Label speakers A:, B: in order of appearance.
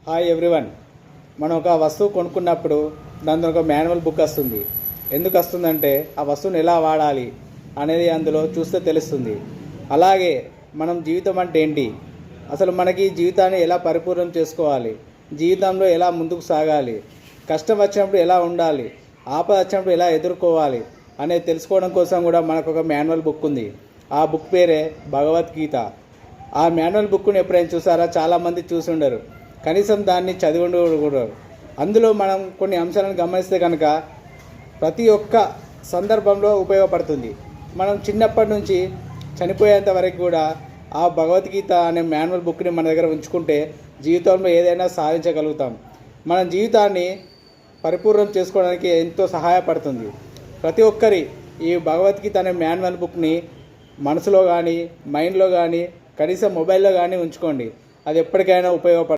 A: Hi everyone. మనం ఒక వస్తువు కొనుక్కున్నప్పుడు దాంతో ఒక మాన్యువల్ బుక్ వస్తుంది. ఎందుకు వస్తుందంటే ఆ వస్తువుని ఎలా వాడాలి అనేది అందులో చూస్తే తెలుస్తుంది. అలాగే మనం జీవితం అంటే ఏంటి, అసలు మనకి జీవితాన్ని ఎలా పరిపూర్ణం చేసుకోవాలి, జీవితంలో ఎలా ముందుకు సాగాలి, కష్టం వచ్చినప్పుడు ఎలా ఉండాలి, ఆపద వచ్చినప్పుడు ఎలా ఎదుర్కోవాలి అనేది తెలుసుకోవడం కోసం కూడా మనకు ఒక మాన్యువల్ బుక్ ఉంది. ఆ బుక్ పేరే భగవద్గీత. ఆ మాన్యువల్ బుక్ని ఎప్పుడైనా చూసారా? చాలామంది చూసి ఉండరు, కనీసం దాన్ని చదివి ఉండరు. అందులో మనం కొన్ని అంశాలను గమనిస్తే కనుక ప్రతి ఒక్క సందర్భంలో ఉపయోగపడుతుంది. మనం చిన్నప్పటి నుంచి చనిపోయేంత వరకు కూడా ఆ భగవద్గీత అనే మాన్యువల్ బుక్ని మన దగ్గర ఉంచుకుంటే జీవితంలో ఏదైనా సాధించగలుగుతాం. మన జీవితాన్ని పరిపూర్ణం చేసుకోవడానికి ఎంతో సహాయపడుతుంది. ప్రతి ఒక్కరి ఈ భగవద్గీత అనే మాన్యువల్ బుక్ని మనసులో కానీ మైండ్లో కానీ కనీసం మొబైల్లో కానీ ఉంచుకోండి. అది ఎప్పటికైనా ఉపయోగపడుతుంది.